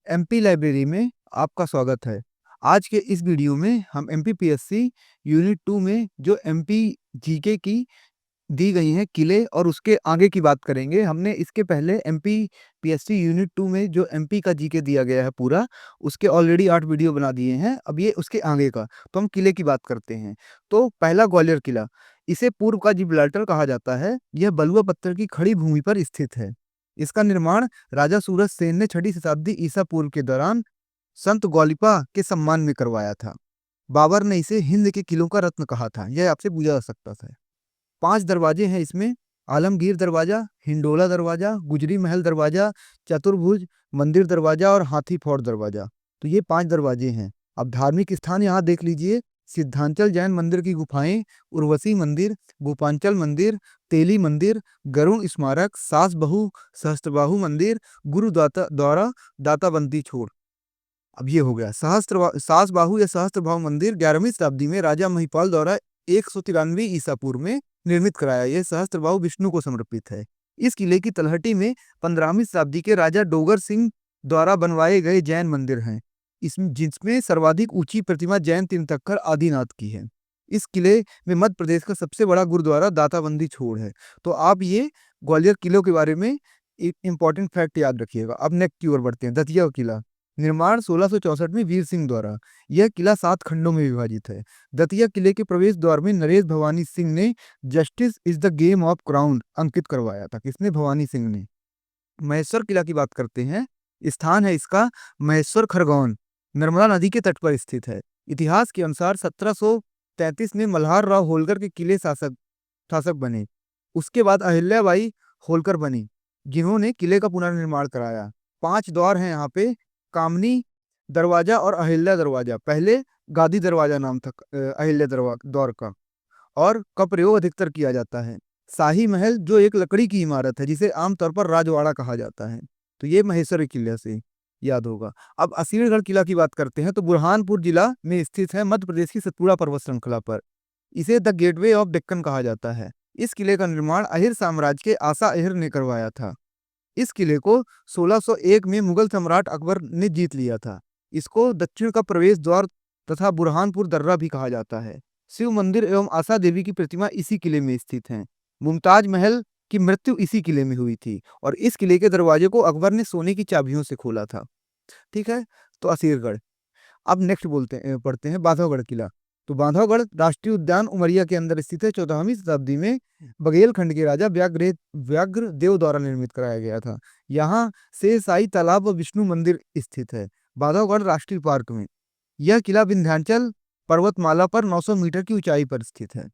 MP library में आपका स्वागत है। आज के इस वीडियो में हम एमपीपीएससी यूनिट 2 में जो एमपी जीके की दी गई हैं किले और उसके आगे की बात करेंगे। हमने इसके पहले एमपीपीएससी यूनिट 2 में जो एमपी का जीके दिया गया है पूरा, उसके ऑलरेडी 8 वीडियो बना दिए हैं। अब ये उसके आगे का, तो हम किले की बात करते हैं। तो पहला ग्वालियर किला, इसे पूर्व का जिब्राल्टर कहा जाता है। यह बलुआ पत्थर की खड़ी भूमि पर स्थित है। इसका निर्माण राजा सूरज सेन ने 6वीं शताब्दी ईसा पूर्व के दौरान संत गौलिपा के सम्मान में करवाया था। बाबर ने इसे हिंद के किलों का रत्न कहा था। यह आपसे पूछा जा सकता था। 5 दरवाजे हैं इसमें: आलमगीर दरवाजा, हिंडोला दरवाजा, गुजरी महल दरवाजा, चतुर्भुज मंदिर दरवाजा और हाथी फौट दरवाजा। तो ये 5 दरवाजे हैं। अब धार्मिक स्थान यहाँ देख लीजिए: सिद्धांचल जैन मंदिर की गुफाएं, उर्वशी मंदिर, गोपांचल मंदिर, तेली मंदिर, गरुण स्मारक, सास बहू सहस्त्रबाहु मंदिर, द्वारा दाताबंदी छोड़। अब ये हो गया सास बाहु या सहस्त्रबाहु मंदिर 11वीं शताब्दी में राजा महिपाल द्वारा 193 ईसा पूर्व में निर्मित कराया। यह सहस्त्रबाहु विष्णु को समर्पित है। इस किले की तलहटी में 15वीं शताब्दी के राजा डोगर सिंह द्वारा बनवाए गए जैन मंदिर हैं, इसमें जिसमें सर्वाधिक ऊंची प्रतिमा जैन तीर्थंकर आदिनाथ की है। इस किले में मध्य प्रदेश का सबसे बड़ा गुरुद्वारा दाताबंदी छोड़ है। तो आप ये ग्वालियर किलों के बारे में एक इंपॉर्टेंट फैक्ट याद रखिएगा। अब नेक्स्ट की ओर बढ़ते हैं। दतिया का किला, निर्माण 1664 में वीर सिंह द्वारा। यह किला 7 खंडों में विभाजित है। दतिया किले के प्रवेश द्वार में नरेश भवानी सिंह ने justice is the game of crown अंकित करवाया था। किसने? भवानी सिंह ने। महेश्वर किला की बात करते हैं। स्थान है इसका महेश्वर खरगोन, नर्मदा नदी के तट पर स्थित है। इतिहास के अनुसार 1733 में मल्हार राव होलकर के किले शासक शासक बने। उसके बाद अहिल्याबाई होलकर बनी, जिन्होंने किले का पुनर्निर्माण कराया। 5 द्वार हैं यहाँ पे: कामनी दरवाजा और अहिल्या दरवाजा। पहले गादी दरवाजा नाम था अहिल्या द्वार का, और का प्रयोग अधिकतर किया जाता है। शाही महल जो एक लकड़ी की इमारत है, जिसे आमतौर पर राजवाड़ा कहा जाता है। तो ये महेश्वरी किले से याद होगा। अब असीरगढ़ किला की बात करते हैं। तो बुरहानपुर जिला में स्थित है, मध्य प्रदेश की सतपुड़ा पर्वत श्रृंखला पर। इसे द गेटवे ऑफ डेक्कन कहा जाता है। इस किले का निर्माण अहिर साम्राज्य के आसा अहिर ने करवाया था। इस किले को 1601 में मुगल सम्राट अकबर ने जीत लिया था। इसको दक्षिण का प्रवेश द्वार तथा बुरहानपुर दर्रा भी कहा जाता है। शिव मंदिर एवं आशा देवी की प्रतिमा इसी किले में स्थित हैं। मुमताज महल की मृत्यु इसी किले में हुई थी, और इस किले के दरवाजे को अकबर ने सोने की चाबियों से खोला था। ठीक है, तो असीरगढ़। अब नेक्स्ट पढ़ते हैं बांधवगढ़ किला। तो बांधवगढ़ राष्ट्रीय उद्यान उमरिया के अंदर स्थित है। 14वीं शताब्दी में बघेलखंड के राजा व्याघ्र देव द्वारा निर्मित कराया गया था। यहाँ शेषशाही तालाब व विष्णु मंदिर स्थित है, बांधवगढ़ राष्ट्रीय पार्क में। यह किला विंध्याचल पर्वतमाला पर 900 मीटर की ऊंचाई पर स्थित है।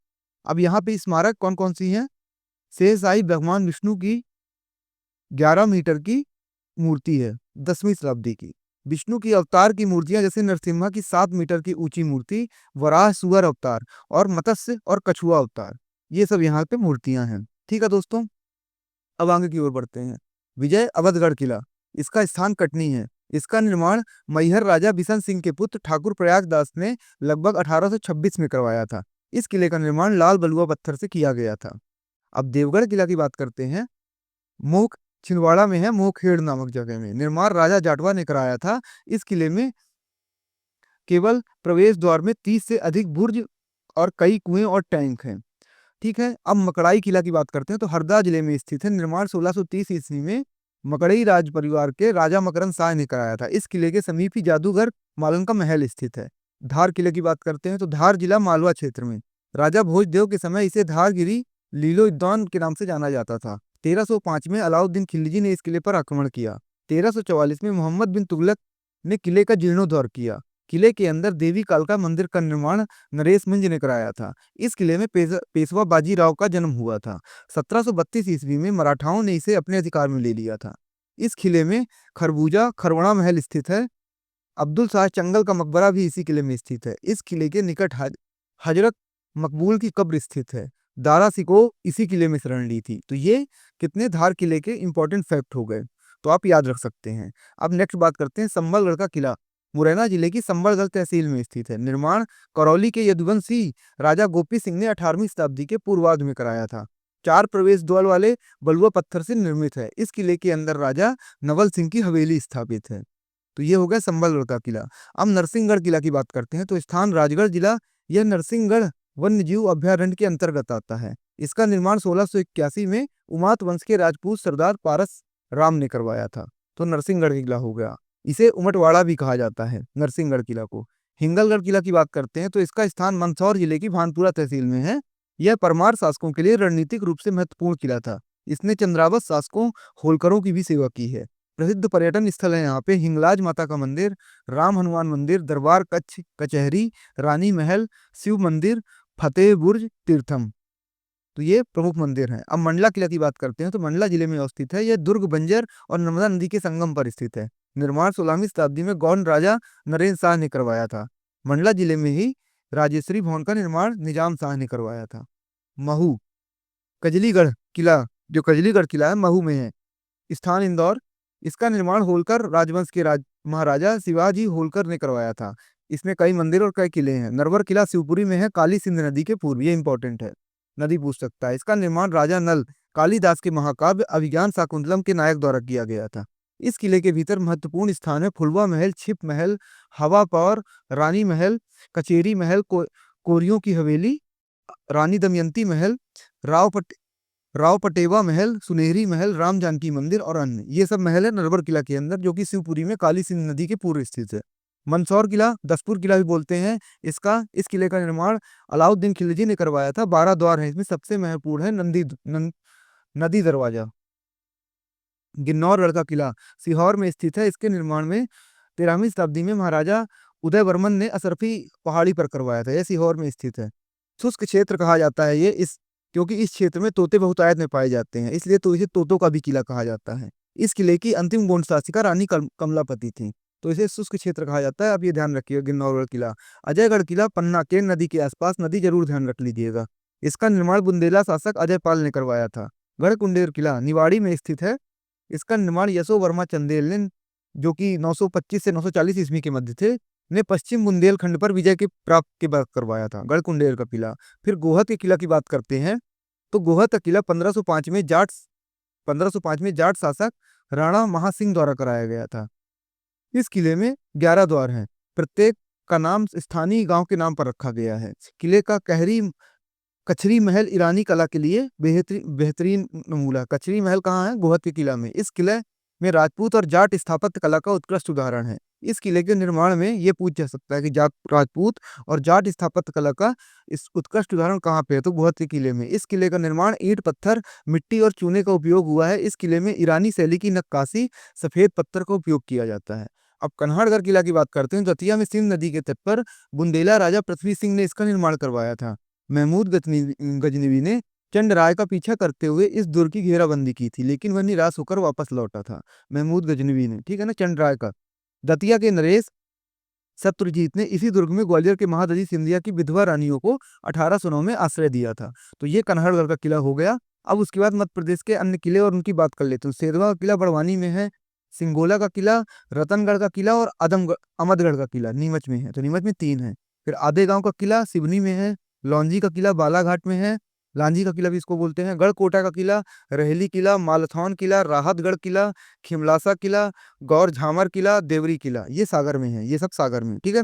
अब यहाँ पे स्मारक कौन कौन सी हैं? शेषशाही भगवान विष्णु की 11 मीटर की मूर्ति है, 10वीं शताब्दी की। विष्णु की अवतार की मूर्तियां जैसे नरसिम्हा की 7 मीटर की ऊंची मूर्ति, वराह सुअर अवतार और मत्स्य और कछुआ अवतार, ये सब यहाँ पे मूर्तियां हैं। ठीक है दोस्तों, अब आगे की ओर बढ़ते हैं। विजय अवधगढ़ किला, इसका स्थान कटनी है। इसका निर्माण मैहर राजा बिशन सिंह के पुत्र ठाकुर प्रयाग दास ने लगभग 1826 में करवाया था। इस किले का निर्माण लाल बलुआ पत्थर से किया गया था। अब देवगढ़ किला की बात करते हैं। मोख छिंदवाड़ा में है, मोखेड़ नामक जगह में। निर्माण राजा जाटवा ने कराया था। इस किले में केवल प्रवेश द्वार में 30 से अधिक बुर्ज और कई कुएं और टैंक हैं। ठीक है, अब मकड़ाई किला की बात करते हैं। तो हरदा जिले में स्थित है। निर्माण 1630 ईस्वी में मकड़ई राज परिवार के राजा मकरंद शाह ने कराया था। इस किले के समीप ही जादूगर मालन का महल स्थित है। धार किले की बात करते हैं। तो धार जिला मालवा क्षेत्र में राजा भोजदेव के समय इसे धारगिरी लीलो उद्यान के नाम से जाना जाता था। 1305 में अलाउद्दीन खिलजी ने इस किले पर आक्रमण किया। 1344 में मोहम्मद बिन तुगलक ने किले का जीर्णोद्धार किया। किले के अंदर देवी कालका मंदिर का निर्माण नरेश मिंज ने कराया था। इस किले में पेशवा बाजीराव का जन्म हुआ था। 1732 ईस्वी में मराठाओं ने इसे अपने अधिकार में ले लिया था। इस किले में खरबूजा खरवड़ा महल स्थित है। अब्दुल शाह चंगल का मकबरा भी इसी किले में स्थित है। इस किले के निकट हजरत मकबूल की कब्र स्थित है। दारा सिकोह इसी किले में शरण ली थी। तो ये कितने धार किले के इंपॉर्टेंट फैक्ट हो गए, तो आप याद रख सकते हैं। अब नेक्स्ट बात करते हैं संबलगढ़ का किला। मुरैना जिले की संबलगढ़ तहसील में स्थित है। निर्माण करौली के यदुवंशी राजा गोपी सिंह ने 18वीं शताब्दी के पूर्वार्ध में कराया था। 4 प्रवेश द्वार वाले बलुआ पत्थर से निर्मित है। इस किले के अंदर राजा नवल सिंह की हवेली स्थापित है। तो ये हो गया संबलगढ़ का किला। अब नरसिंहगढ़ किला की बात करते हैं। तो स्थान राजगढ़ जिला, यह नरसिंहगढ़ वन्यजीव अभयारण्य के अंतर्गत आता है। इसका निर्माण 1681 में उमात वंश के राजपूत सरदार पारस राम ने करवाया था। तो नरसिंहगढ़ किला हो गया। इसे उमटवाड़ा भी कहा जाता है नरसिंहगढ़ किला को। हिंगलगढ़ किला की बात करते हैं। तो इसका स्थान मंदसौर जिले की भानपुरा तहसील में है। यह परमार शासकों के लिए रणनीतिक रूप से महत्वपूर्ण किला था। इसने चंद्रावत शासकों होलकरों की भी सेवा की है। प्रसिद्ध पर्यटन स्थल है यहाँ पे हिंगलाज माता का मंदिर, राम हनुमान मंदिर, दरबार कच्छ कचहरी, रानी महल, शिव मंदिर, फतेह बुर्ज, तीर्थम। तो ये प्रमुख मंदिर हैं। अब मंडला किला की बात करते हैं। तो मंडला जिले में अवस्थित है। यह दुर्ग बंजर और नर्मदा नदी के संगम पर स्थित है। निर्माण 16वीं शताब्दी में गौंड राजा नरेंद्र शाह ने करवाया था। मंडला जिले में ही राजेश्वरी भवन का निर्माण निजाम शाह ने करवाया था। महू कजलीगढ़ किला, जो कजलीगढ़ किला है महू में है। स्थान इंदौर। इसका निर्माण होलकर राजवंश के महाराजा शिवाजी होलकर ने करवाया था। इसमें कई मंदिर और कई किले हैं। नरवर किला शिवपुरी में है, काली सिंध नदी के पूर्व। ये इंपॉर्टेंट है, नदी पूछ सकता है। इसका निर्माण राजा नल कालिदास के महाकाव्य अभिज्ञान शाकुंतलम के नायक द्वारा किया गया था। इस किले के भीतर महत्वपूर्ण स्थान है फुलवा महल, छिप महल, हवा पौर, रानी महल, कचेरी महल, कोरियों की हवेली, रानी दमयंती महल, राव पटेवा महल, सुनहरी महल, राम जानकी मंदिर और अन्य। ये सब महल है नरवर किला के अंदर, जो कि शिवपुरी में काली सिंध नदी के पूर्व स्थित है। मंदसौर किला, दसपुर किला भी बोलते हैं इसका। इस किले का निर्माण अलाउद्दीन खिलजी ने करवाया था। 12 द्वार है इसमें। सबसे महत्वपूर्ण है नदी दरवाजा। गिन्नौरगढ़ का किला सीहोर में स्थित है। इसके निर्माण में 13वीं शताब्दी में महाराजा उदय वर्मन ने असरफी पहाड़ी पर करवाया था। यह सीहोर में स्थित है। शुष्क क्षेत्र कहा जाता है ये, क्योंकि इस क्षेत्र में तोते बहुतायत में पाए जाते हैं, इसलिए तो इसे तोतों का भी किला कहा जाता है। इस किले की अंतिम गोंड शासिका रानी कमलापति थी, तो इसे शुष्क क्षेत्र कहा जाता है। आप ये ध्यान रखिएगा। गिन्नौरगढ़ किला। अजयगढ़ किला पन्ना केन नदी के आसपास, नदी जरूर ध्यान रख लीजिएगा। इसका निर्माण बुंदेला शासक अजय पाल ने करवाया था। गढ़कुंडेर किला निवाड़ी में स्थित है। इसका निर्माण यशो वर्मा चंदेल ने, जो कि 925 से 940 ईस्वी के मध्य थे, ने पश्चिम बुंदेलखंड पर विजय के प्राप्त के बाद करवाया था। गढ़कुंडेर का किला। फिर गोहद के किला की बात करते हैं। तो गोहद का किला 1505 में जाट शासक राणा महासिंह द्वारा कराया गया था। इस किले में 11 द्वार हैं। प्रत्येक का नाम स्थानीय गांव के नाम पर रखा गया है। किले का कचरी महल ईरानी कला के लिए बेहतरीन नमूना। कचरी महल कहाँ है? गोहद के किला में। इस किले में राजपूत और जाट स्थापत्य कला का उत्कृष्ट उदाहरण है। इस किले के निर्माण में ये पूछ जा सकता है कि राजपूत और जाट स्थापत्य कला का इस उत्कृष्ट उदाहरण कहाँ पे है? तो गोहद के किले में। इस किले का निर्माण ईंट, पत्थर, मिट्टी और चूने का उपयोग हुआ है। इस किले में ईरानी शैली की नक्काशी, सफेद पत्थर का उपयोग किया जाता है। अब कन्हाड़गढ़ किला की बात करते हैं। दतिया में सिंध नदी के तट पर बुंदेला राजा पृथ्वी सिंह ने इसका निर्माण करवाया था। महमूद गजनवी ने चंद्रराय का पीछा करते हुए इस दुर्ग की घेराबंदी की थी, लेकिन वह निराश होकर वापस लौटा था। महमूद गजनवी ने, ठीक है ना, चंद्रराय का। दतिया के नरेश शत्रुजीत ने इसी दुर्ग में ग्वालियर के महादजी सिंधिया की विधवा रानियों को 1809 में आश्रय दिया था। तो ये कन्हाड़गढ़ का किला हो गया। अब उसके बाद मध्य प्रदेश के अन्य किले और उनकी बात कर लेते हैं। शेरवा का किला बड़वानी में है। सिंगोला का किला, रतनगढ़ का किला और अमदगढ़ का किला नीमच में है। तो नीमच में 3 है। फिर आधेगांव का किला सिवनी में है। लौंजी का किला बालाघाट में है। लांजी का किला भी इसको बोलते हैं। गढ़कोटा का किला, रहेली किला, मालथौन किला, राहतगढ़ किला, खिमलासा किला, गौर झामर किला, देवरी किला, ये सागर में है। ये सब सागर में, ठीक है।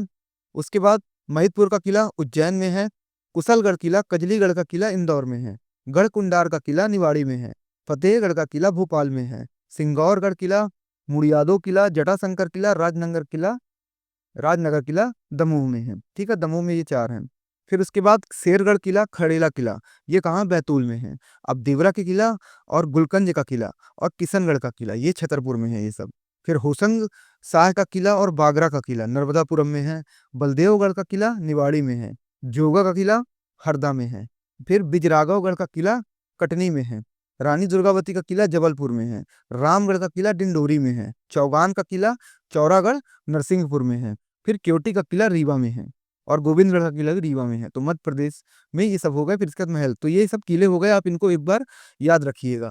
उसके बाद महिदपुर का किला उज्जैन में है। कुशलगढ़ किला, कजलीगढ़ का किला इंदौर में है। गढ़कुंडार का किला निवाड़ी में है। फतेहगढ़ का किला भोपाल में है। सिंगौरगढ़ किला, मुड़ियादो किला, जटाशंकर किला, राजनगर किला दमोह में है। ठीक है, दमोह में ये 4 हैं। फिर उसके बाद शेरगढ़ किला, खड़ेला किला, ये कहाँ? बैतूल में है। अब देवरा के किला और गुलकंज का किला और किशनगढ़ का किला, ये छतरपुर में है ये सब। फिर होशंग शाह का किला और बागरा का किला नर्मदापुरम में है। बलदेवगढ़ का किला निवाड़ी में है। जोगा का किला हरदा में है। फिर बिजराघवगढ़ का किला कटनी में है। रानी दुर्गावती का किला जबलपुर में है। रामगढ़ का किला डिंडोरी में है। चौगान का किला चौरागढ़ नरसिंहपुर में है। फिर क्योटी का किला रीवा में है और गोविंदगढ़ का किला भी रीवा में है। तो मध्य प्रदेश में ये सब हो गए। फिर इसके बाद महल। तो ये सब किले हो गए, आप इनको एक बार याद रखिएगा।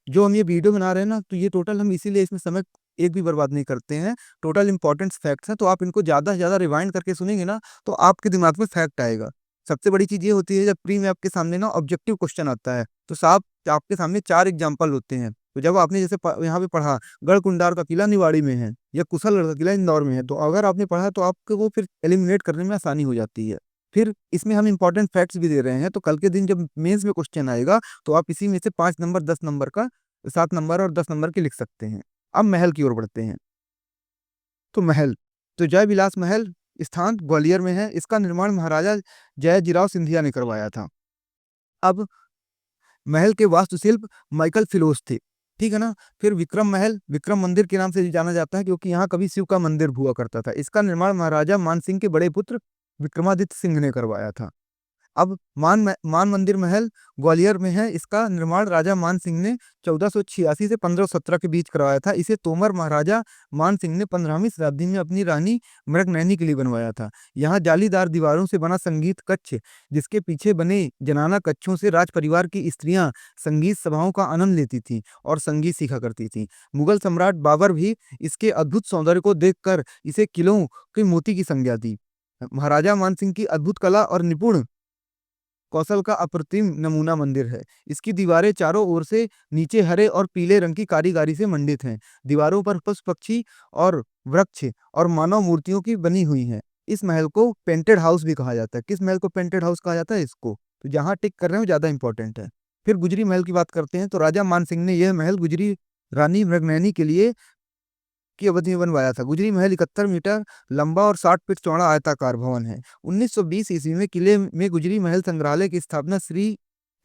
जो हम ये वीडियो बना रहे हैं ना, तो ये टोटल हम इसीलिए इसमें समय एक भी बर्बाद नहीं करते हैं। टोटल इंपॉर्टेंट फैक्ट्स हैं, तो आप इनको ज़्यादा से ज़्यादा रिवाइंड करके सुनेंगे ना, तो आपके दिमाग में फैक्ट आएगा। सबसे बड़ी चीज़ ये होती है, जब प्री में आपके सामने ना ऑब्जेक्टिव क्वेश्चन आता है, तो साहब आपके सामने 4 एग्जाम्पल होते हैं। तो जब आपने जैसे यहाँ पे पढ़ा गढ़कुंडार का किला निवाड़ी में है या कुशलगढ़ का किला इंदौर में है, तो अगर आपने पढ़ा तो आपको वो फिर एलिमिनेट करने में आसानी हो जाती है। फिर इसमें हम इंपॉर्टेंट फैक्ट्स भी दे रहे हैं, तो कल के दिन जब मेंस में क्वेश्चन आएगा तो आप इसी में से 5 नंबर, 10 नंबर का, 7 नंबर और 10 नंबर के लिख सकते हैं। अब महल की ओर बढ़ते हैं। तो महल, तो जय विलास महल स्थान ग्वालियर में है। इसका निर्माण महाराजा जयाजीराव सिंधिया ने करवाया था। अब महल के वास्तुशिल्प माइकल फिलोस थे, ठीक है ना। फिर विक्रम महल, विक्रम मंदिर के नाम से जाना जाता है क्योंकि यहाँ कभी शिव का मंदिर हुआ करता था। इसका निर्माण महाराजा मान सिंह के बड़े पुत्र विक्रमादित्य सिंह ने करवाया था। अब मान मंदिर महल ग्वालियर में है। इसका निर्माण राजा मान सिंह ने 1486 से 1517 के बीच करवाया था। इसे तोमर महाराजा मान सिंह ने 15वीं शताब्दी में अपनी रानी मृगनयनी के लिए बनवाया था। यहाँ जालीदार दीवारों से बना संगीत कक्ष, जिसके पीछे बने जनाना कक्षों से राज परिवार की स्त्रियां संगीत सभाओं का आनंद लेती थीं और संगीत सीखा करती थीं। मुगल सम्राट बाबर भी इसके अद्भुत सौंदर्य को देखकर इसे किलों के मोती की संज्ञा दी। महाराजा मान सिंह की अद्भुत कला और निपुण कौशल का अप्रतिम नमूना मंदिर है। इसकी दीवारें चारों ओर से नीचे हरे और पीले रंग की कारीगरी से मंडित हैं। दीवारों पर पशु पक्षी और वृक्ष और मानव मूर्तियों की बनी हुई हैं। इस महल को पेंटेड हाउस भी कहा जाता है। किस महल को पेंटेड हाउस कहा जाता है? इसको। तो जहां टिक कर रहे हो ज्यादा इंपॉर्टेंट है। फिर गुजरी महल की बात करते हैं। तो राजा मान सिंह ने यह महल गुजरी रानी मृगनयनी के लिए की अवधि में बनवाया था। गुजरी महल 71 मीटर लंबा और 60 फीट चौड़ा आयताकार भवन है। 1920 ईस्वी में किले में गुजरी महल संग्रहालय की स्थापना श्री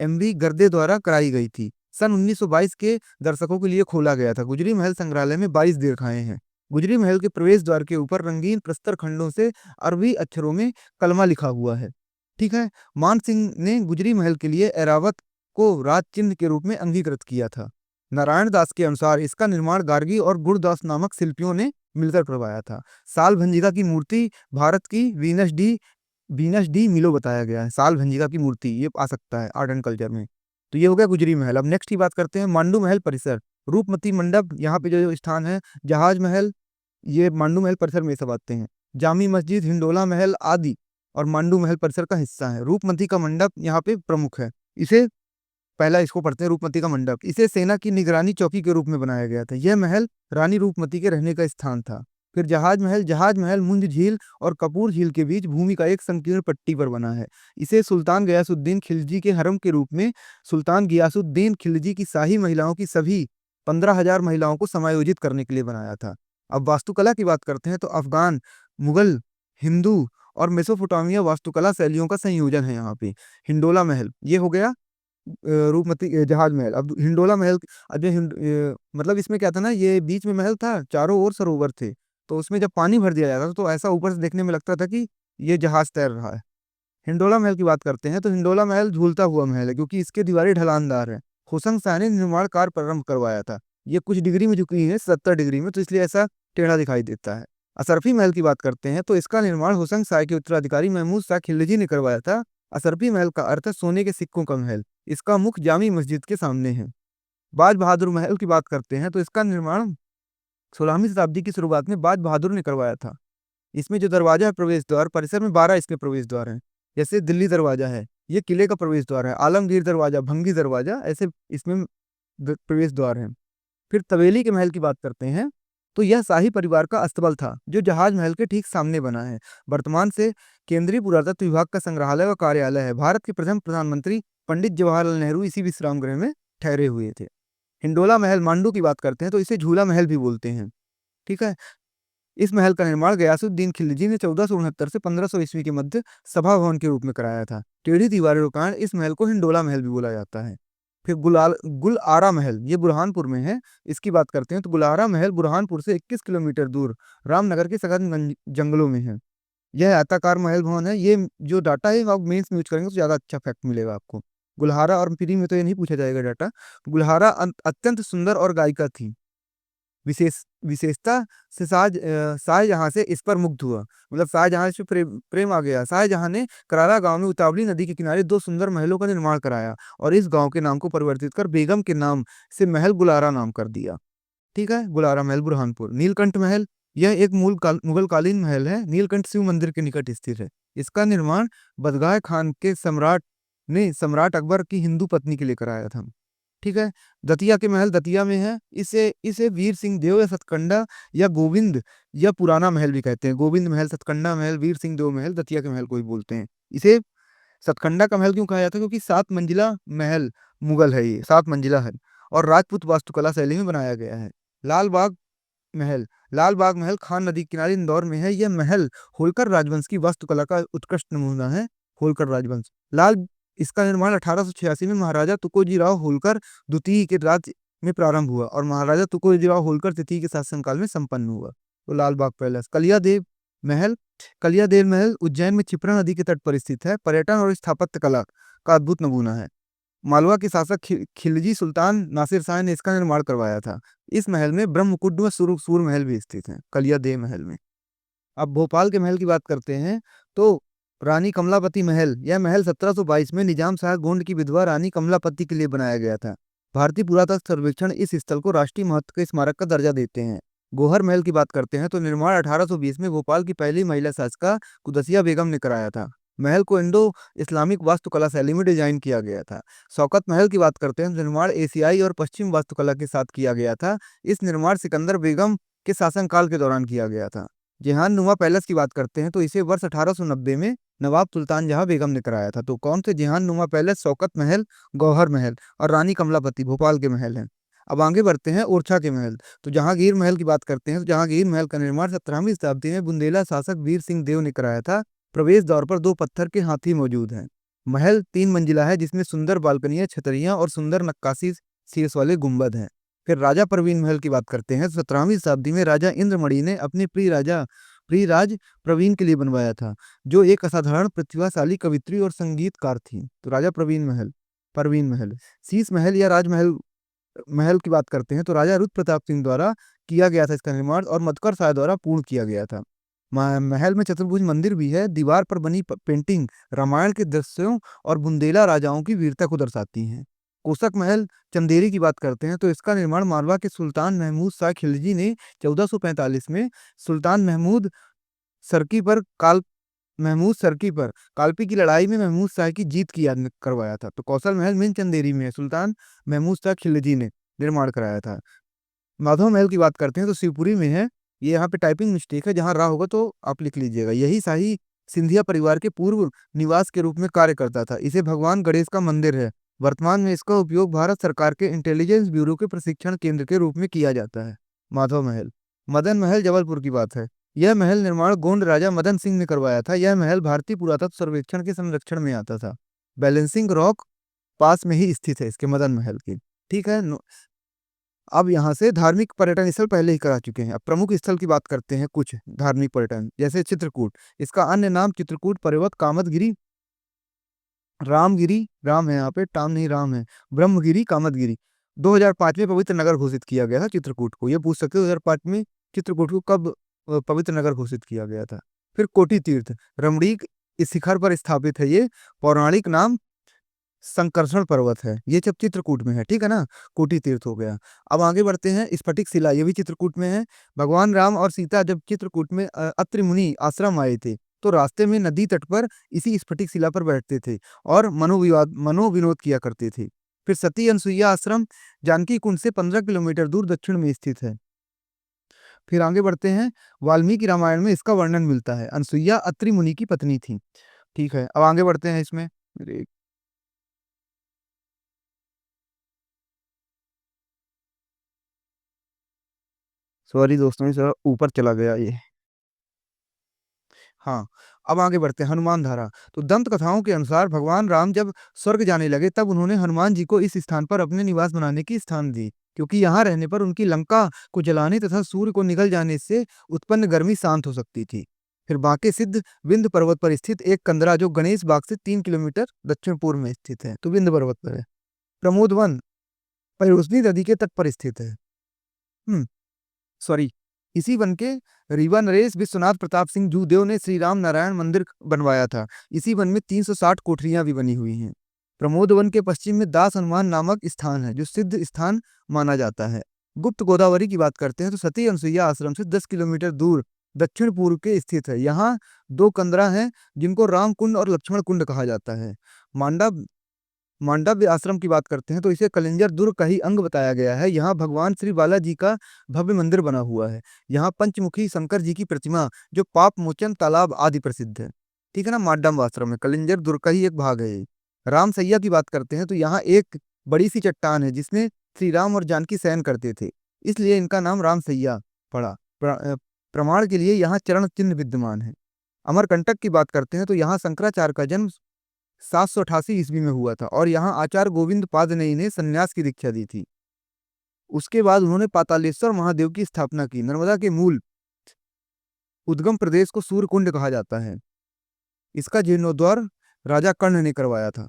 एमवी गर्दे द्वारा कराई गई थी। सन 1922 के दर्शकों के लिए खोला गया था। गुजरी महल संग्रहालय में 22 दीर्घाएं हैं। गुजरी महल के प्रवेश द्वार के ऊपर रंगीन प्रस्तर खंडों से अरबी अक्षरों में कलमा लिखा हुआ है, ठीक है। मान सिंह ने गुजरी महल के लिए ऐरावत को राज चिन्ह के रूप में अंगीकृत किया था। नारायण दास के अनुसार इसका निर्माण गार्गी और गुरदास नामक शिल्पियों ने मिलकर करवाया था। साल भंजिका की मूर्ति भारत की वीनस डी मिलो बताया गया है। साल भंजिका की मूर्ति ये आ सकता है आर्ट एंड कल्चर में। तो ये हो गया गुजरी महल। अब नेक्स्ट की बात करते हैं मांडू महल परिसर, रूपमती मंडप, यहाँ पे जो स्थान है, जहाज महल, ये मांडू महल परिसर में सब आते हैं। जामी मस्जिद, हिंडोला महल आदि और मांडू महल परिसर का हिस्सा है। रूपमती का मंडप यहाँ पे प्रमुख है। इसे पहला इसको पढ़ते हैं, रूपमती का मंडप। इसे सेना की निगरानी चौकी के रूप में बनाया गया था। यह महल रानी रूपमती के रहने का स्थान था। फिर जहाज महल मुंज झील और कपूर झील के बीच भूमि का एक संकीर्ण पट्टी पर बना है। इसे सुल्तान गयासुद्दीन खिलजी के हरम के रूप में सुल्तान गियासुद्दीन खिलजी की शाही महिलाओं की सभी 15,000 महिलाओं को समायोजित करने के लिए बनाया था। अब वास्तुकला की बात करते हैं। तो अफगान, मुगल, हिंदू और मेसोपोटामिया वास्तुकला शैलियों का संयोजन है यहाँ पे। हिंडोला महल ये हो गया रूपमती जहाज महल। अब हिंडोला महल, अब ये मतलब इसमें क्या था ना, ये बीच में महल था, चारों ओर सरोवर थे, तो उसमें जब पानी भर दिया जाता था तो ऐसा ऊपर से देखने में लगता था कि ये जहाज तैर रहा है। हिंडोला महल की बात करते हैं। तो हिंडोला महल झूलता हुआ महल है क्योंकि इसके दीवारें ढलानदार है। होशंग शाह ने निर्माण कार्य प्रारंभ करवाया था। ये कुछ डिग्री में झुकी है, 70 डिग्री में, तो इसलिए ऐसा टेढ़ा दिखाई देता है। असरफी महल की बात करते हैं। तो इसका निर्माण होशंग शाह के उत्तराधिकारी महमूद शाह खिलजी ने करवाया था। असरफी महल का अर्थ है सोने के सिक्कों का महल। इसका मुख्य जामी मस्जिद के सामने है। बाज बहादुर महल की बात करते हैं। तो इसका निर्माण 16वीं शताब्दी की शुरुआत में बाज बहादुर ने करवाया था। इसमें जो दरवाजा है प्रवेश द्वार, परिसर में 12 इसके प्रवेश द्वार हैं। जैसे दिल्ली दरवाजा है, ये किले का प्रवेश द्वार है। आलमगीर दरवाजा, भंगी दरवाजा, ऐसे इसमें प्रवेश द्वार हैं। फिर तवेली के महल की बात करते हैं। तो यह शाही परिवार का अस्तबल था जो जहाज महल के ठीक सामने बना है। वर्तमान से केंद्रीय पुरातत्व विभाग का संग्रहालय व कार्यालय है। भारत के प्रथम प्रधानमंत्री पंडित जवाहरलाल नेहरू इसी विश्राम गृह में ठहरे हुए थे। हिंडोला महल मांडू की बात करते हैं। तो इसे झूला महल भी बोलते हैं, ठीक है। इस महल का निर्माण गयासुद्दीन खिलजी ने 1469 से 1500 ईस्वी के मध्य सभा भवन के रूप में कराया था। टेढ़ी दीवारों के कारण इस महल को हिंडोला महल भी बोला जाता है। फिर गुल आरा महल, ये बुरहानपुर में है। इसकी बात करते हैं। तो गुलारा महल बुरहानपुर से 21 किलोमीटर दूर रामनगर के सघन जंगलों में है। यह आयताकार महल भवन है। ये जो डाटा है आप मेंस में यूज करेंगे तो ज्यादा अच्छा फैक्ट मिलेगा आपको। गुल्हारा, और प्री में तो ये नहीं पूछा जाएगा डाटा। गुल्हारा अत्यंत सुंदर और गायिका थी। विशेषता से शाहजहां से इस पर मुग्ध हुआ, मतलब शाहजहां से प्रेम आ गया। शाहजहां ने करारा गांव में उतावली नदी के किनारे 2 सुंदर महलों का निर्माण कराया और इस गांव के नाम को परिवर्तित कर बेगम के नाम से महल गुलारा नाम कर दिया, ठीक है। गुलारा महल बुरहानपुर। नीलकंठ महल, यह एक मुगल कालीन महल है। नीलकंठ शिव मंदिर के निकट स्थित है। इसका निर्माण बदगाह खान के सम्राट ने सम्राट अकबर की हिंदू पत्नी के लिए कराया था। ठीक है। दतिया के महल दतिया में है। इसे इसे वीर सिंह देव या सतकंडा या गोविंद या पुराना महल भी कहते हैं। गोविंद महल, सतकंडा महल, वीर सिंह देव महल, दतिया के महल को भी बोलते हैं। इसे सतकंडा का महल क्यों कहा जाता है? क्योंकि 7 मंजिला महल मुगल है, ये 7 मंजिला है और राजपूत वास्तुकला शैली में बनाया गया है। लाल बाग महल, लाल बाग महल खान नदी के किनारे इंदौर में है। यह महल होलकर राजवंश की वास्तुकला का उत्कृष्ट नमूना है। होलकर राजवंश लाल इसका निर्माण 1886 में महाराजा तुकोजी राव होलकर द्वितीय के राज्य में प्रारंभ हुआ और महाराजा तुकोजी राव होलकर तृतीय के शासनकाल में संपन्न हुआ। तो लाल बाग पैलेस। महल कलियादेव महल उज्जैन में क्षिप्रा नदी के तट पर स्थित है। पर्यटन और स्थापत्य कला का अद्भुत नमूना है। मालवा के शासक खिलजी सुल्तान नासिर शाह ने इसका निर्माण करवाया था। इस महल में ब्रह्मकुंड व सूर महल भी स्थित हैं, कलियादेव महल में। अब भोपाल के महल की बात करते हैं तो रानी कमलापति महल, यह महल 1722 में निजाम शाह गोंड की विधवा रानी कमलापति के लिए बनाया गया था। भारतीय पुरातत्व सर्वेक्षण इस स्थल को राष्ट्रीय महत्व के स्मारक का दर्जा देते हैं। गोहर महल की बात करते हैं तो निर्माण 1820 में भोपाल की पहली महिला शासिका कुदसिया बेगम ने कराया था। महल को इंडो इस्लामिक वास्तुकला शैली में डिजाइन किया गया था। शौकत महल की बात करते हैं तो निर्माण एशियाई और पश्चिम वास्तुकला के साथ किया गया था। इस निर्माण सिकंदर बेगम के शासनकाल के दौरान किया गया था। जेहान नुमा पैलेस की बात करते हैं तो इसे वर्ष 1890 में नवाब सुल्तान जहां बेगम ने कराया था। तो कौन से जेहान नुमा पैलेस, शौकत महल, गौहर महल और रानी कमलापति भोपाल के महल हैं। अब आगे बढ़ते हैं ओरछा के महल। तो जहांगीर महल की बात करते हैं तो जहांगीर महल का निर्माण 17वीं शताब्दी में बुंदेला शासक वीर सिंह देव ने कराया था। प्रवेश द्वार पर 2 पत्थर के हाथी मौजूद हैं। महल 3 मंजिला है जिसमें सुंदर बालकनियां, छतरियां और सुंदर नक्काशी शीर्ष वाले गुंबद हैं। फिर राजा प्रवीण महल की बात करते हैं। 17वीं शताब्दी में राजा इंद्रमणि ने अपने प्रिय राज प्रवीण के लिए बनवाया था, जो एक असाधारण प्रतिभाशाली कवित्री और संगीतकार थी। तो राजा प्रवीण महल। शीश महल या राजमहल महल की बात करते हैं तो राजा रुद्र प्रताप सिंह द्वारा किया गया था इसका निर्माण और मधुकर शाह द्वारा पूर्ण किया गया था। महल में चतुर्भुज मंदिर भी है। दीवार पर बनी पेंटिंग रामायण के दृश्यों और बुंदेला राजाओं की वीरता को दर्शाती हैं। कोसक महल चंदेरी की बात करते हैं तो इसका निर्माण मालवा के सुल्तान महमूद शाह खिलजी ने 1445 में सुल्तान महमूद सरकी पर कालपी की लड़ाई में महमूद शाह की जीत की याद में करवाया था। तो कौशल महल मेन चंदेरी में है, सुल्तान महमूद शाह खिलजी ने निर्माण कराया था। माधव महल की बात करते हैं तो शिवपुरी में है। ये यहाँ पे टाइपिंग मिस्टेक है, जहाँ रा होगा तो आप लिख लीजिएगा। यही शाही सिंधिया परिवार के पूर्व निवास के रूप में कार्य करता था। इसे भगवान गणेश का मंदिर है। वर्तमान में इसका उपयोग भारत सरकार के इंटेलिजेंस ब्यूरो के प्रशिक्षण केंद्र के रूप में किया जाता है। माधव महल। मदन महल जबलपुर की बात है। यह महल निर्माण गोंड राजा मदन सिंह ने करवाया था। यह महल भारतीय पुरातत्व सर्वेक्षण के संरक्षण में आता था। बैलेंसिंग रॉक पास में ही स्थित है इसके मदन महल की। ठीक है। अब यहाँ से धार्मिक पर्यटन स्थल पहले ही करा चुके हैं। अब प्रमुख स्थल की बात करते हैं। कुछ धार्मिक पर्यटन जैसे चित्रकूट, इसका अन्य नाम चित्रकूट पर्वत, कामदगिरी, रामगिरी, राम है यहाँ पे, टाम नहीं राम है, ब्रह्मगिरी, कामदगिरी। 2005 में पवित्र नगर घोषित किया गया था चित्रकूट को। ये पूछ सकते हो 2005 में चित्रकूट को कब पवित्र नगर घोषित किया गया था। फिर कोटि तीर्थ रमणीक इस शिखर पर स्थापित है। ये पौराणिक नाम संकर्षण पर्वत है। ये जब चित्रकूट में है, ठीक है ना। कोटि तीर्थ हो गया। अब आगे बढ़ते हैं। स्फटिक शिला, ये भी चित्रकूट में है। भगवान राम और सीता जब चित्रकूट में अत्रि मुनि आश्रम आए थे तो रास्ते में नदी तट पर इसी स्फटिक शिला पर बैठते थे और मनोविनोद किया करते थे। फिर सती अनसुईया आश्रम जानकी कुंड से 15 किलोमीटर दूर दक्षिण में स्थित है। फिर आगे बढ़ते हैं। वाल्मीकि रामायण में इसका वर्णन मिलता है। अनसुईया अत्रि मुनि की पत्नी थी। ठीक है। अब आगे बढ़ते हैं। इसमें सॉरी दोस्तों, ये थोड़ा ऊपर चला गया ये। हाँ। अब आगे बढ़ते हैं। हनुमान धारा। तो दंत कथाओं के अनुसार भगवान राम जब स्वर्ग जाने लगे तब उन्होंने हनुमान जी को इस स्थान पर अपने निवास बनाने की स्थान दी, क्योंकि यहाँ रहने पर उनकी लंका को जलाने तथा सूर्य को निगल जाने से उत्पन्न गर्मी शांत हो सकती थी। फिर बांके सिद्ध विंध्य पर्वत पर स्थित एक कंदरा जो गणेश बाग से 3 किलोमीटर दक्षिण पूर्व में स्थित है, तो विंध्य पर्वत पर है। प्रमोद वन पयोस्नी नदी के तट पर स्थित है। हम्म सॉरी इसी वन के रीवा नरेश विश्वनाथ प्रताप सिंह जूदेव ने श्री राम नारायण मंदिर बनवाया था। इसी वन में 360 कोठरियां भी बनी हुई हैं। प्रमोद वन के पश्चिम में दास हनुमान नामक स्थान है जो सिद्ध स्थान माना जाता है। गुप्त गोदावरी की बात करते हैं तो सती अनसुईया आश्रम से 10 किलोमीटर दूर दक्षिण पूर्व के स्थित है। यहाँ 2 कंदरा हैं जिनको राम कुंड और लक्ष्मण कुंड कहा जाता है। मांडा मांडव्य आश्रम की बात करते हैं तो इसे कलिंजर दुर्ग का ही अंग बताया गया है। यहाँ भगवान श्री बालाजी का भव्य मंदिर बना हुआ है। यहाँ पंचमुखी शंकर जी की प्रतिमा, जो पाप मोचन तालाब आदि प्रसिद्ध है। ठीक है ना, मांडव आश्रम में कलिंजर दुर्ग का ही एक भाग है ये। राम सैया की बात करते हैं तो यहाँ एक बड़ी सी चट्टान है जिसमें श्री राम और जानकी शयन करते थे, इसलिए इनका नाम राम सैया पड़ा। प्रमाण के लिए यहाँ चरण चिन्ह विद्यमान है। अमरकंटक की बात करते हैं तो यहाँ शंकराचार्य का जन्म 788 ईस्वी में हुआ था और यहाँ आचार्य गोविंद पाद ने इन्हें संन्यास की दीक्षा दी थी। उसके बाद उन्होंने पातालेश्वर महादेव की स्थापना की। नर्मदा के मूल उद्गम प्रदेश को सूर्यकुंड कहा जाता है। इसका जीर्णोद्धार राजा कर्ण ने करवाया था।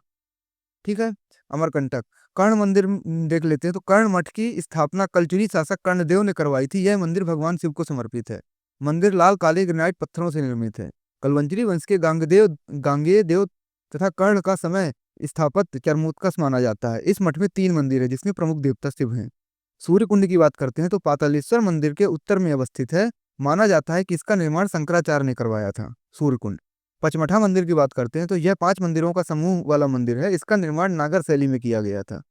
ठीक है। अमरकंटक कर्ण मंदिर देख लेते हैं तो कर्ण मठ की स्थापना कलचुरी शासक कर्णदेव ने करवाई थी। यह मंदिर भगवान शिव को समर्पित है। मंदिर लाल काले ग्रेनाइट पत्थरों से निर्मित है। कलवंचरी वंश के गांगेय देव तथा कर्ण का समय स्थापत्य चरमोत्कर्ष माना जाता है। इस मठ में 3 मंदिर है जिसमें प्रमुख देवता शिव हैं। सूर्य कुंड की बात करते हैं तो पातालेश्वर मंदिर के उत्तर में अवस्थित है। माना जाता है कि इसका निर्माण शंकराचार्य ने करवाया था। सूर्य कुंड पचमढ़ा मंदिर की बात करते हैं तो यह 5 मंदिरों का समूह वाला मंदिर है। इसका निर्माण नागर शैली में किया गया था।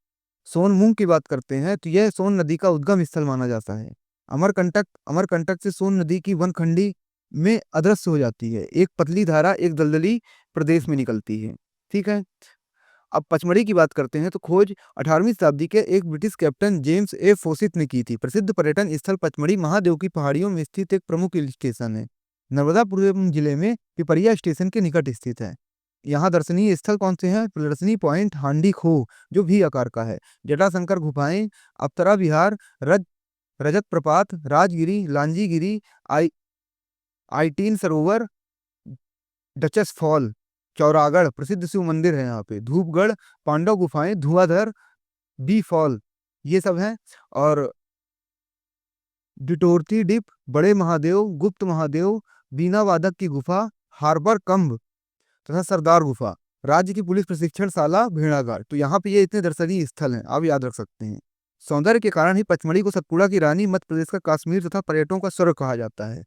सोनमुंग की बात करते हैं तो यह सोन नदी का उद्गम स्थल माना जाता है। अमरकंटक से सोन नदी की वनखंडी में अदृश्य हो जाती है। एक पतली धारा एक दलदली प्रदेश में निकलती है। ठीक है। अब पचमढ़ी की बात करते हैं तो खोज 18वीं शताब्दी के एक ब्रिटिश कैप्टन जेम्स ए फोसिथ ने की थी। प्रसिद्ध पर्यटन स्थल पचमढ़ी महादेव की पहाड़ियों में स्थित एक प्रमुख हिल स्टेशन है। नर्मदापुरम जिले में पिपरिया स्टेशन के निकट स्थित है। यहाँ दर्शनीय स्थल कौन से हैं? प्रदर्शनी पॉइंट, हांडी खो जो भी आकार का है, जटाशंकर गुफाएं, अप्सरा विहार, रजत प्रपात, राजगिरी, लांजीगिरी, आई आईटीन सरोवर, डचस फॉल, चौरागढ़ प्रसिद्ध शिव मंदिर है यहाँ पे, धूपगढ़, पांडव गुफाएं, धुआंधर, बी फॉल, ये सब हैं। और डिटोरती डिप, बड़े महादेव, गुप्त महादेव, बीना वादक की गुफा, हार्बर कंब तथा सरदार गुफा, राज्य की पुलिस प्रशिक्षणशाला, भेड़ाघाट। तो यहाँ पे ये इतने दर्शनीय स्थल हैं, आप याद रख सकते हैं। सौंदर्य के कारण ही पचमढ़ी को सतपुड़ा की रानी, मध्य प्रदेश का कश्मीर तथा पर्यटकों का स्वर्ग कहा जाता है।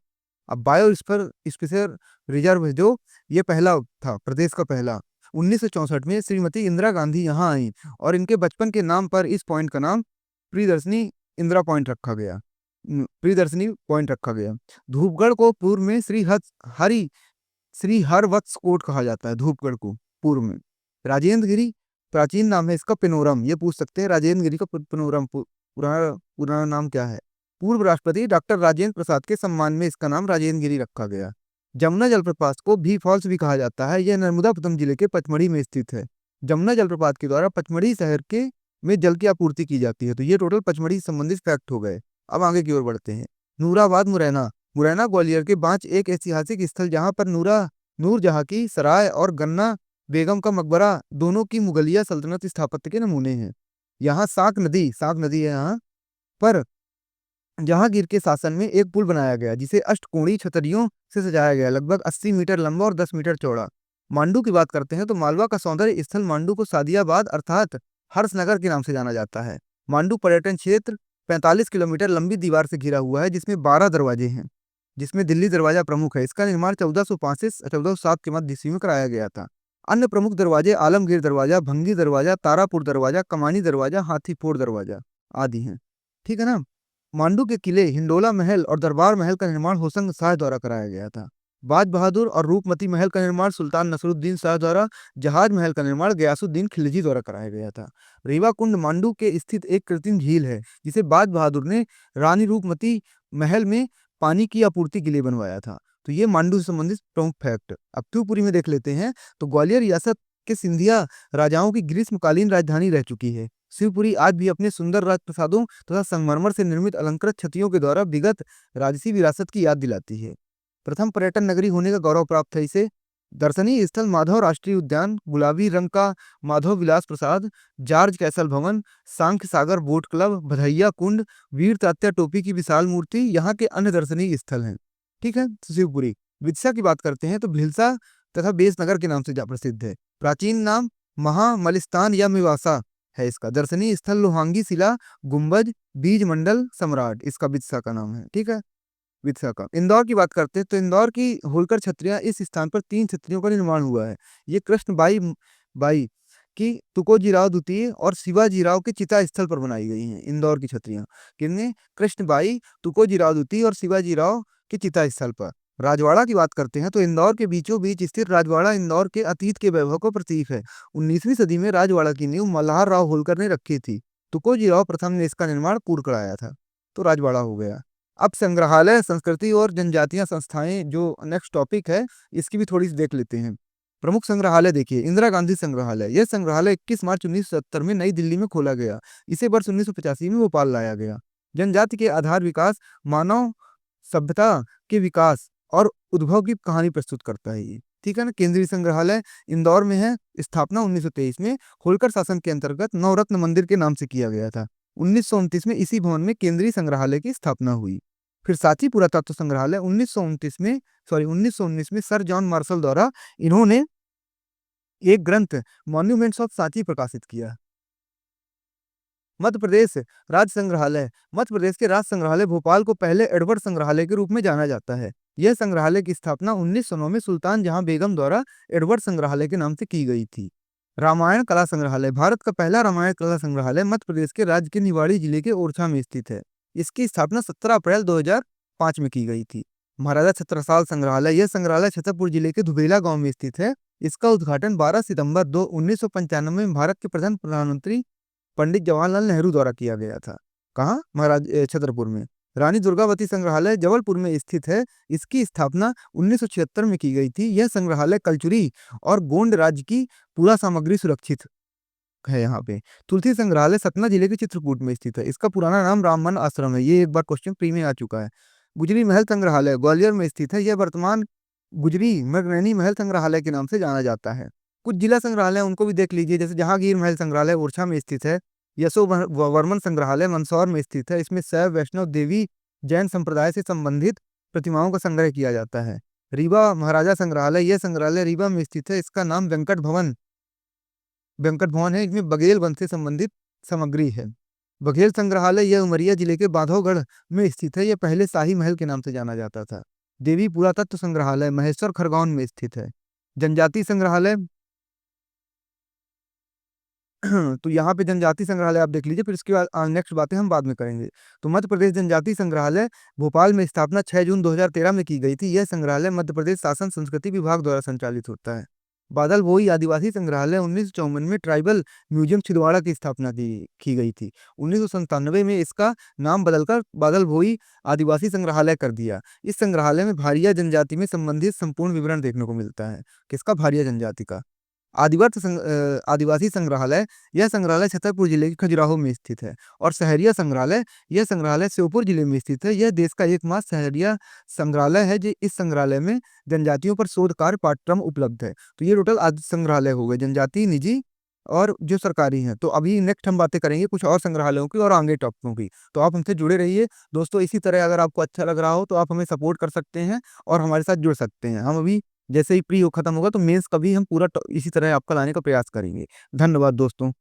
अब बायोस्फीयर स्पेशल रिजर्व है जो ये पहला था, प्रदेश का पहला। 1964 में श्रीमती इंदिरा गांधी यहाँ आई और इनके बचपन के नाम पर इस पॉइंट का नाम प्रियदर्शनी इंदिरा पॉइंट रखा गया। प्रियदर्शनी पॉइंट रखा गया। धूपगढ़ को पूर्व में श्री हरवत्स कोट कहा जाता है। धूपगढ़ को पूर्व में। राजेंद्र गिरी प्राचीन नाम है इसका पेनोरम, ये पूछ सकते हैं राजेंद्र गिरी का पेनोरम पुराना नाम क्या है? पूर्व राष्ट्रपति डॉक्टर राजेंद्र प्रसाद के सम्मान में इसका नाम राजेंद्र गिरी रखा गया। जमुना जलप्रपात को भी फॉल्स भी कहा जाता है। यह नर्मदापुरम जिले के पचमढ़ी में स्थित है। जमुना जलप्रपात के द्वारा पचमढ़ी शहर के में जल की आपूर्ति की जाती है। तो ये टोटल पचमढ़ी संबंधित फैक्ट हो गए। अब आगे की ओर बढ़ते हैं। नूराबाद मुरैना मुरैना ग्वालियर के बांच एक ऐतिहासिक स्थल जहां पर नूरजहां की सराय और गन्ना बेगम का मकबरा दोनों की मुगलिया सल्तनत स्थापत्य के नमूने हैं। यहाँ साक नदी है यहाँ पर जहांगीर के शासन में एक पुल बनाया गया जिसे अष्टकोणीय छतरियों से सजाया गया, लगभग 80 मीटर लंबा और 10 मीटर चौड़ा। मांडू की बात करते हैं तो मालवा का सौंदर्य स्थल मांडू को सादियाबाद अर्थात हर्षनगर के नाम से जाना जाता है। मांडू पर्यटन क्षेत्र 45 किलोमीटर लंबी दीवार से घिरा हुआ है जिसमें 12 दरवाजे हैं, जिसमें दिल्ली दरवाजा प्रमुख है। इसका निर्माण 1405-1407 के मध्य ईस्वी में कराया गया था। अन्य प्रमुख दरवाजे आलमगीर दरवाजा, भंगी दरवाजा, तारापुर दरवाजा, कमानी दरवाजा, हाथीफोड़ दरवाजा आदि हैं। ठीक है ना। मांडू के किले हिंडोला महल और दरबार महल का निर्माण होशंग शाह द्वारा कराया गया था। बाज बहादुर और रूपमती महल का निर्माण सुल्तान नसरुद्दीन शाह द्वारा, जहाज महल का निर्माण गयासुद्दीन खिलजी द्वारा कराया गया था। रीवा कुंड मांडू के स्थित एक कृत्रिम झील है जिसे बाज बहादुर ने रानी रूपमती महल में पानी की आपूर्ति के लिए बनवाया था। तो ये मांडू से संबंधित प्रमुख फैक्ट। अब शिवपुरी में देख लेते हैं तो ग्वालियर रियासत के सिंधिया राजाओं की ग्रीष्मकालीन राजधानी रह चुकी है। शिवपुरी आज भी अपने सुंदर राजप्रसादों तथा संगमरमर से निर्मित अलंकृत छतियों के द्वारा विगत राजसी विरासत की याद दिलाती है। प्रथम पर्यटन नगरी होने का गौरव प्राप्त है इसे। दर्शनीय स्थल माधव राष्ट्रीय उद्यान, गुलाबी रंग का माधव विलास प्रसाद, जॉर्ज कैसल भवन, सांख्य सागर बोट क्लब, भदैया कुंड, वीर तात्या टोपी की विशाल मूर्ति यहाँ के अन्य दर्शनीय स्थल हैं। ठीक है। शिवपुरी विदिशा की बात करते हैं तो भिलसा तथा बेसनगर के नाम से प्रसिद्ध है। प्राचीन नाम महामलिस्तान या मेवासा है इसका। दर्शनीय स्थल लोहांगी शिला, गुंबज, बीज मंडल, सम्राट, इसका विदिशा का नाम है। ठीक है। विदिशा का। इंदौर की बात करते हैं तो इंदौर की होलकर छत्रियां, इस स्थान पर 3 छत्रियों का निर्माण हुआ है। ये कृष्ण बाई कि तुकोजीराव द्वितीय और शिवाजीराव के चिता स्थल पर बनाई गई हैं इंदौर की छतरियां। किनने? कृष्णबाई, तुकोजीराव द्वितीय और शिवाजीराव के चिता स्थल पर। राजवाड़ा की बात करते हैं तो इंदौर के बीचों बीच स्थित राजवाड़ा इंदौर के अतीत के वैभव का प्रतीक है। 19वीं सदी में राजवाड़ा की नींव मल्हार राव होलकर ने रखी थी। तुकोजीराव प्रथम ने इसका निर्माण पूर्ण कराया था। तो राजवाड़ा हो गया। अब संग्रहालय, संस्कृति और जनजातीय संस्थाएं जो नेक्स्ट टॉपिक है, इसकी भी थोड़ी सी देख लेते हैं। प्रमुख संग्रहालय देखिए, इंदिरा गांधी संग्रहालय। यह संग्रहालय 21 मार्च 1970 में नई दिल्ली में खोला गया। इसे वर्ष 1985 में भोपाल लाया गया। जनजाति के आधार विकास, मानव सभ्यता के विकास और उद्भव की कहानी प्रस्तुत करता है ये, ठीक है ना। केंद्रीय संग्रहालय इंदौर में है। स्थापना 1923 में होलकर शासन के अंतर्गत नवरत्न मंदिर के नाम से किया गया था। 1929 में इसी भवन में केंद्रीय संग्रहालय की स्थापना हुई। फिर सांची पुरातत्व संग्रहालय 1919 में सर जॉन मार्शल द्वारा इन्होंने एक ग्रंथ मॉन्यूमेंट्स ऑफ सांची प्रकाशित किया। मध्य प्रदेश राज्य संग्रहालय। मध्य प्रदेश के राज्य संग्रहालय भोपाल को पहले एडवर्ड संग्रहालय के रूप में जाना जाता है। यह संग्रहालय की स्थापना 1909 में सुल्तान जहां बेगम द्वारा एडवर्ड संग्रहालय के नाम से की गई थी। रामायण कला संग्रहालय। भारत का पहला रामायण कला संग्रहालय मध्य प्रदेश के राज्य के निवाड़ी जिले के ओरछा में स्थित है। इसकी स्थापना 17 अप्रैल 2005 में की गई थी। महाराजा छत्रसाल संग्रहालय। यह संग्रहालय छतरपुर जिले के दुबेला गांव में स्थित है। इसका उद्घाटन 12 सितंबर 1995 में भारत के प्रथम प्रधानमंत्री पंडित जवाहरलाल नेहरू द्वारा किया गया था। कहाँ? छतरपुर में। रानी दुर्गावती संग्रहालय जबलपुर में स्थित है। इसकी स्थापना 1976 में की गई थी। यह संग्रहालय कलचुरी और गोंड राज्य की पुरा सामग्री सुरक्षित है यहाँ पे। तुलसी संग्रहालय सतना जिले के चित्रकूट में स्थित है। इसका पुराना नाम रामवन आश्रम है। ये एक बार क्वेश्चन प्री में आ चुका है। गुजरी महल संग्रहालय ग्वालियर में स्थित है। यह वर्तमान गुजरी मृगनयनी महल संग्रहालय के नाम से जाना जाता है। कुछ जिला संग्रहालय उनको भी देख लीजिए, जैसे जहांगीर महल संग्रहालय ओरछा में स्थित है। वर्मन संग्रहालय मंदसौर में स्थित है। इसमें शैव वैष्णव देवी जैन संप्रदाय से संबंधित प्रतिमाओं का संग्रह किया जाता है। रीवा महाराजा संग्रहालय। यह संग्रहालय रीवा में स्थित है। इसका नाम वेंकट भवन है। इसमें बघेल वंश से संबंधित सामग्री है। बघेल संग्रहालय यह उमरिया जिले के बांधवगढ़ में स्थित है। यह पहले शाही महल के नाम से जाना जाता था। देवी पुरातत्व संग्रहालय महेश्वर खरगोन में स्थित है। जनजाति संग्रहालय तो यहाँ पे जनजाति संग्रहालय आप देख लीजिए, फिर इसके बाद नेक्स्ट बातें हम बाद में करेंगे। तो मध्य प्रदेश जनजाति संग्रहालय भोपाल में स्थापना 6 जून 2013 में की गई थी। यह संग्रहालय मध्य प्रदेश शासन संस्कृति विभाग द्वारा संचालित होता है। बादल भोई आदिवासी संग्रहालय 1954 में ट्राइबल म्यूजियम छिंदवाड़ा की स्थापना की गई थी। 1997 में इसका नाम बदलकर बादल भोई आदिवासी संग्रहालय कर दिया। इस संग्रहालय में भारिया जनजाति में संबंधित संपूर्ण विवरण देखने को मिलता है। किसका? भारिया जनजाति का। आदिवासी संग्रहालय। यह संग्रहालय छतरपुर जिले के खजुराहो में स्थित है। और सहरिया संग्रहालय। यह संग्रहालय श्योपुर जिले में स्थित है। यह देश का एकमात्र सहरिया संग्रहालय है। जो इस संग्रहालय में जनजातियों पर शोध कार्य पाठ्यक्रम उपलब्ध है। तो ये टोटल आदि संग्रहालय हो गए, जनजाति, निजी और जो सरकारी हैं। तो अभी नेक्स्ट हम बातें करेंगे कुछ और संग्रहालयों की और आगे टॉपिकों की। तो आप हमसे जुड़े रहिए दोस्तों। इसी तरह अगर आपको अच्छा लग रहा हो तो आप हमें सपोर्ट कर सकते हैं और हमारे साथ जुड़ सकते हैं। हम अभी जैसे ही प्री खत्म होगा तो मेंस का भी हम पूरा इसी तरह आपका लाने का प्रयास करेंगे। धन्यवाद दोस्तों।